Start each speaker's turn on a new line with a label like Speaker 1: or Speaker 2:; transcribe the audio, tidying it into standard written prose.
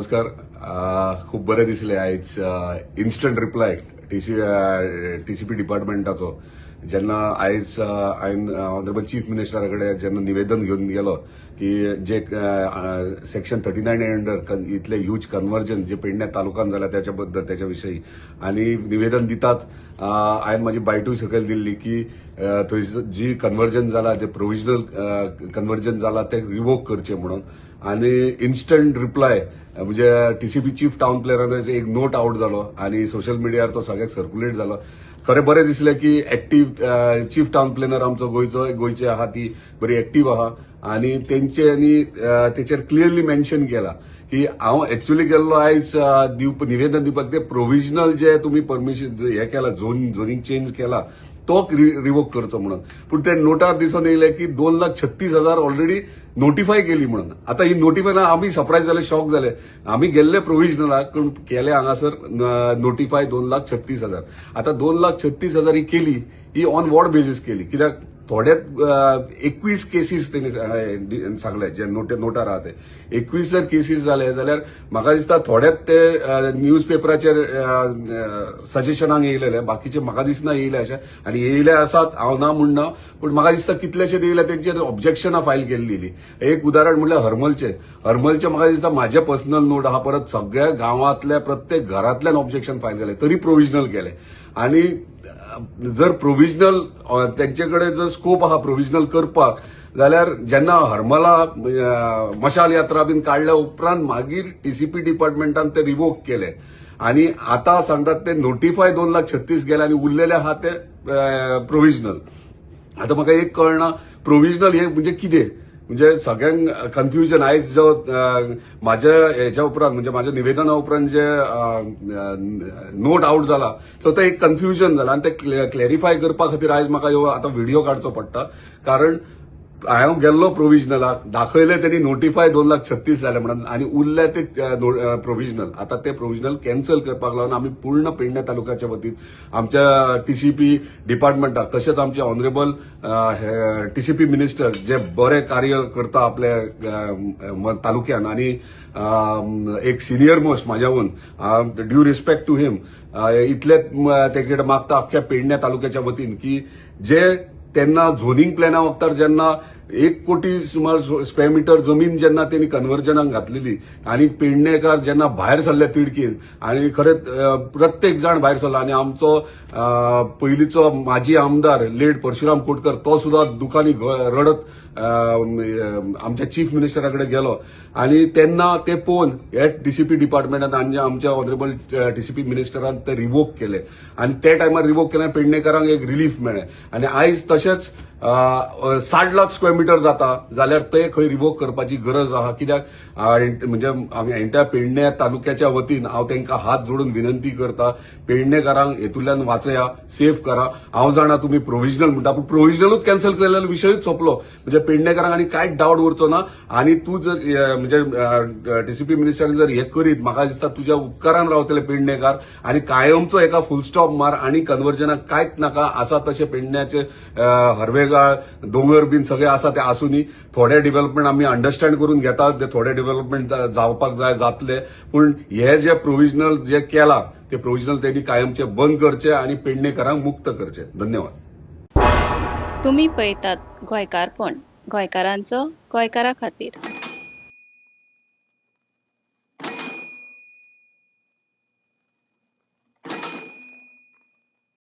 Speaker 1: नमस्कार. खूप बरें दिसले आयज इन्स्टंट रिप्लाय टीसीपी डिपार्टमेंटाचो जेन्ना आयज हांवें ऑनरेबल चीफ मिनिस्टरा कडेन जेन्ना निवेदन घेवन गेलो की जे सेक्शन 39 अंडर इतले ह्यूज कन्वर्जन जे पेडण्या तालुकान जाल्या त्याच्या बद्दल त्याच्या विशयी आणि निवेदन दितात हांवें म्हाजी बायटूय सकयल दिल्ली की थंय जी कन्वर्जन जाला ते प्रोविजनल कन्वर्जन जाला ते रिवोक करचे म्हणून आणि इन्स्टंट रिप्लाय म्हणजे टीसीपी चीफ टाउन प्लॅनर एक नोट आउट जालो आणि सोशल मिडियार तो सगळ्याक सर्क्युलेट जालो. खरें बरें दिसलें की एक्टीव चीफ टाउन प्लॅनर आमचो गोंयचे आहा ती बरी एक्टीव आहा आणि तेंच्यांनी तेचेर क्लियरली मेन्शन केला की हांव एक्चुअली गेल्लो आयज निवेदन दिवपाक ते प्रोविजनल जे तुम्ही परमिशन हे केला झोनिंग चेंज केला तो रिवोक करचो म्हणून. पूण ते नोटार दिसून येयले की 2,36,000 ऑलरेडी नोटिफाय केली म्हणून. आता ही नोटिफाय आम्ही सरप्राईज झाले, शॉक झाले. आम्ही गेल्ले प्रोविजनलाक पूण केले हांगासर नोटिफाय 2,36,000. आता 2,36,000 ही केली ही ऑन वॉट बेसीस केली कित्याक थोडे 21 केसीस त्यांनी सांगले जे नोटार आहा ते 21 जर केसीस जाले जाल्यार म्हाका दिसता थोडेच ते न्यूज पेपराचेर सजेशनाक येयलेले, बाकीचे म्हाका दिसना येयले अशें. आनी येयले आसात, हांव ना म्हणना, पूण म्हाका दिसता कितलेशे येयले तेंचेर ऑब्जेक्शनां फायल केल्ली. एक उदाहरण म्हणल्यार हरमलचे म्हाका दिसता म्हाजे पर्सनल नोट आहा, परत सगळ्या गांवांतल्या प्रत्येक घरांतल्यान ऑब्जेक्शन फायल केले तरी प्रोविजनल केले. आणि जर प्रोविजनल त्यांच्याकडे जर स्कोप आहा प्रोविजनल करपाक जाल्यार जेन्ना हरमला मशाल यात्रा बीन काढल्या उपरांत मागीर टीसीपी डिपार्टमेंटान ते रिवोक केले आणि आता सांगतात ते नोटिफाय 2,36,000 गेले आणि उरलेले आहा ते प्रोविजनल. आता म्हाका एक कळना प्रोविजनल हे म्हणजे कितें, म्हणजे सगळ्यांक कन्फ्युजन. आयज जो माझ्या ह्याच्या उपरांत म्हणजे माझ्या निवेदना उपरांत जे नोट आउट झाला तो ते एक कन्फ्युजन झाला आणि ते क्लॅरिफाय करपा खातीर आयज म्हाका ह्यो आतां व्हिडिओ काडचो पडटा. कारण हांव गेल्लो प्रोविजनलाक, दाखयले त्यांनी नोटिफाय 2,36,000 जाले म्हणून आणि उरले ते प्रोविजनल. आता ते प्रोविजनल कॅन्सल करपाक लागून आम्ही पूर्ण पेडण्या तालुक्याच्या वतीन आमच्या टीसीपी डिपार्टमेंटाक तशेंच आमचे ऑनरेबल टीसीपी मिनिस्टर जे बरे कार्य करता आपल्या तालुक्यान आणि एक सिनियर मोस्ट म्हाज्याहून ड्यू रिस्पेक्ट टू हिम इतले तेचे मागता अख्ख्या पेडण्या तालुक्याच्या वतीन की जे त्यांना झोनिंग प्लॅना वखदार जेन्ना 1 कोटी सुमार स्क्वेअर मीटर जमीन जेन्ना त्यांनी कन्वर्जनाक घातलेली आणि पेडणेकार जेन्ना भायर सरले तिडकीन आणि खरेंच प्रत्येक जाण भायर सरला आणि आमचो पयलींचो माजी आमदार लेट परशुराम कोटकर तो सुद्धा दुखानी रडत आमच्या चीफ मिनिस्टराकडे गेलो आणि त्यांना ते पळोवन हे टीसीपी डिपार्टमेंटान आणि आमच्या ऑनरेबल टीसीपी मिनिस्टरान ते रिवोक केले आणि त्या टायमार रिवोक केल्यान पेडणेकारांक एक रिलीफ मेळ्ळें. आणि आयज तशेंच 60 लाख स्क्वेअर मीटर जाता जाल्यार ते खंय रिवोक करपाची गरज आहा. कित्याक म्हणजे एंटायर पेडण्या तालुक्याच्या वतीन हांव तांकां हात जोडून विनंती करता, पेडणेकारांक हेतूंतल्यान वाचया, सेफ करा. हांव जाणा तुम्ही प्रोविजनल म्हणटा पूण प्रोविजनलूच कॅन्सल केलेलो विशयच सोंपलो. म्हणजे पेडणेकारांक आनी कांयच डावट उरचो ना. आणि तूं जर म्हणजे टीसीपी मिनिस्टरान जर हे करीत म्हाका दिसता तुज्या उपकारान रावतले पेडणेकार आणि कायमचो एका फुल स्टॉप मार आणि कन्वर्जनाक कांयच नाका. आसा तशे पेडण्याचे हरवेगाळ दोंगर बीन सगळे आसा ते आसूनी थोडे डेव्हलपमेंट आम्ही अंडरस्टँड करून घेतात, ते थोडे डेव्हलपमेंट जावपाक जाय जातले, पण हे जे प्रोविजनल जे केला ते प्रोविजनल त्यांनी कायमचे बंद करचे आणि पेडणेकारांक मुक्त करचे. धन्यवाद.
Speaker 2: तुम्ही पळयतात गोंयकारपण, गोंयकारांचो गोंयकारा खातीर.